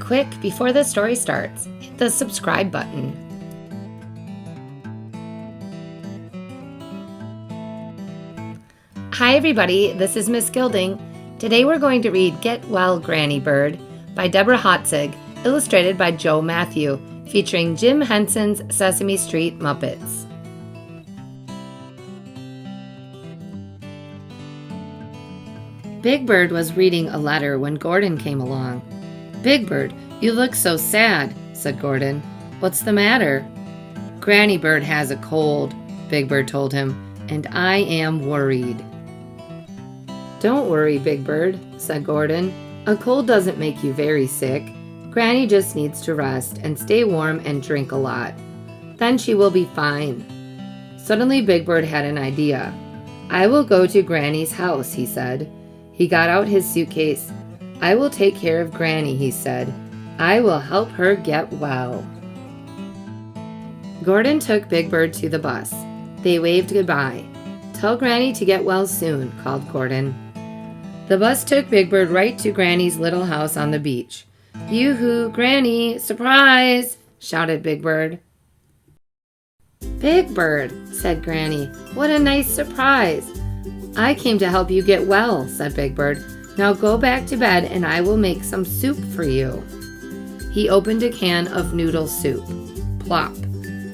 Quick, before the story starts, hit the subscribe button. Hi everybody, this is Miss Gilding. Today we're going to read Get Well, Granny Bird by Deborah Hautzig, illustrated by Mathieu, featuring Jim Henson's Sesame Street Muppets. Big Bird was reading a letter when Gordon came along. "Big Bird, you look so sad," said Gordon. "What's the matter?" "Granny Bird has a cold," Big Bird told him, "and I am worried." "Don't worry, Big Bird," said Gordon. "A cold doesn't make you very sick. Granny just needs to rest and stay warm and drink a lot. Then she will be fine." Suddenly Big Bird had an idea. "I will go to Granny's house," he said. He got out his suitcase. "I will take care of Granny," he said. "I will help her get well." Gordon took Big Bird to the bus. They waved goodbye. "Tell Granny to get well soon," called Gordon. The bus took Big Bird right to Granny's little house on the beach. "Yoo-hoo, Granny, surprise!" shouted Big Bird. "Big Bird," said Granny, "what a nice surprise." "I came to help you get well," said Big Bird. "Now go back to bed and I will make some soup for you." He opened a can of noodle soup. Plop.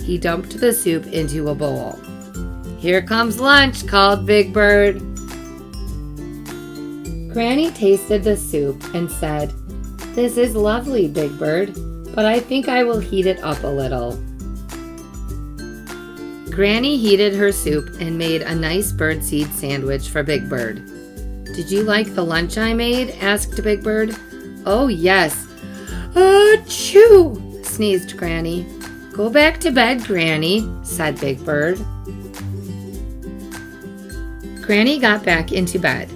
He dumped the soup into a bowl. "Here comes lunch," called Big Bird. Granny tasted the soup and said, "This is lovely, Big Bird, but I think I will heat it up a little." Granny heated her soup and made a nice birdseed sandwich for Big Bird. "Did you like the lunch I made?" asked Big Bird. "Oh, yes." "Achoo!" sneezed Granny. "Go back to bed, Granny," said Big Bird. Granny got back into bed.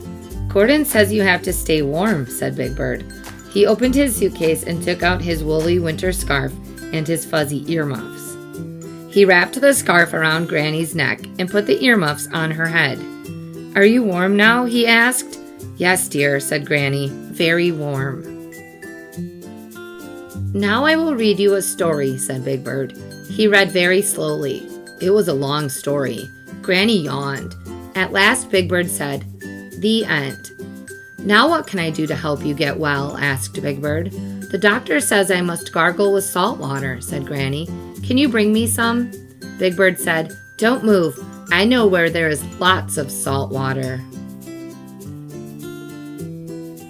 "Gordon says you have to stay warm," said Big Bird. He opened his suitcase and took out his woolly winter scarf and his fuzzy earmuffs. He wrapped the scarf around Granny's neck and put the earmuffs on her head. "Are you warm now?" he asked. "Yes, dear," said Granny, "very warm." "Now I will read you a story," said Big Bird. He read very slowly. It was a long story. Granny yawned. At last Big Bird said, "The end." "Now what can I do to help you get well?" asked Big Bird. "The doctor says I must gargle with salt water," said Granny. "Can you bring me some?" Big Bird said, "Don't move. I know where there is lots of salt water."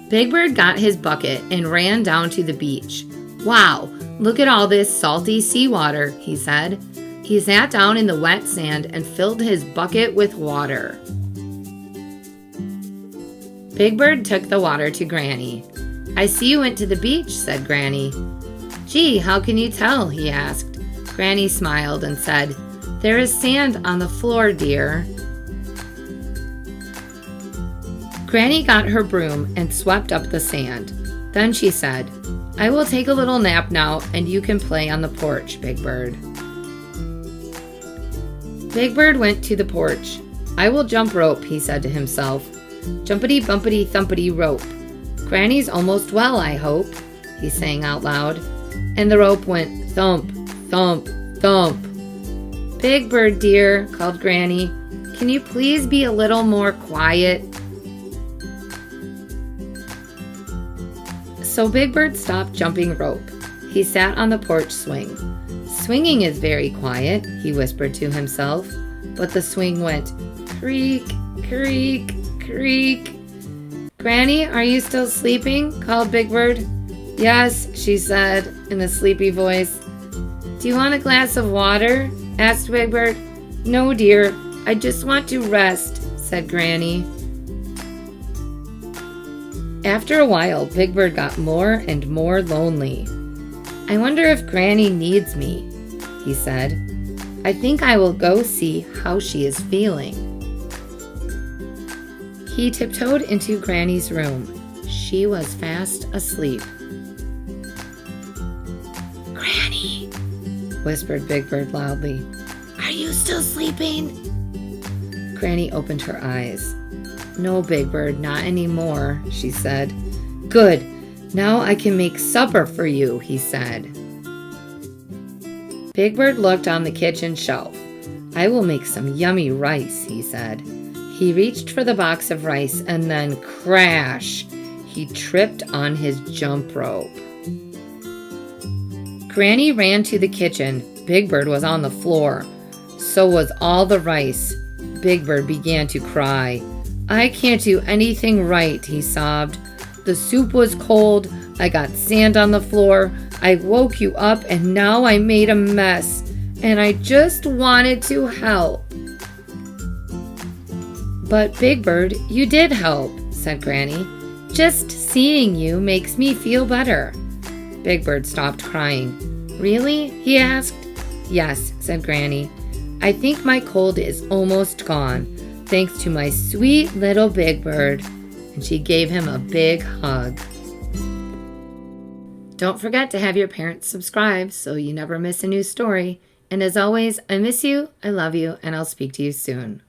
Big Bird got his bucket and ran down to the beach. "Wow, look at all this salty seawater," he said. He sat down in the wet sand and filled his bucket with water. Big Bird took the water to Granny. "I see you went to the beach," said Granny. "Gee, how can you tell?" he asked. Granny smiled and said, "There is sand on the floor, dear." Granny got her broom and swept up the sand. Then she said, "I will take a little nap now and you can play on the porch, Big Bird." Big Bird went to the porch. "I will jump rope," he said to himself. "Jumpity bumpity thumpity rope. Granny's almost well, I hope," he sang out loud. And the rope went thump, thump, thump. "Big Bird, dear," called Granny, "can you please be a little more quiet?" So Big Bird stopped jumping rope. He sat on the porch swing. "Swinging is very quiet," he whispered to himself. But the swing went creak, creak, creak. "Granny, are you still sleeping?" called Big Bird. "Yes," she said in a sleepy voice. "Do you want a glass of water?" asked Big Bird. "No, dear, I just want to rest," said Granny. After a while, Big Bird got more and more lonely. "I wonder if Granny needs me," he said. "I think I will go see how she is feeling." He tiptoed into Granny's room. She was fast asleep. "Granny," whispered Big Bird loudly, "are you still sleeping?" Granny opened her eyes. "No, Big Bird, not anymore," she said. "Good. Now I can make supper for you, he said. Big Bird looked on the kitchen shelf. I will make some yummy rice, he said. He reached for the box of rice and then crash! He tripped on his jump rope. Granny ran to the kitchen. Big Bird was on the floor. So was all the rice. Big Bird began to cry. I can't do anything right, he sobbed. The soup was cold. I got sand on the floor. I woke you up and now I made a mess. And I just wanted to help. But Big Bird, you did help, said Granny. Just seeing you makes me feel better. Big Bird stopped crying. Really? He asked. Yes, said Granny. I think my cold is almost gone, thanks to my sweet little Big Bird. And she gave him a big hug. Don't forget to have your parents subscribe so you never miss a new story. And as always, I miss you, I love you, and I'll speak to you soon.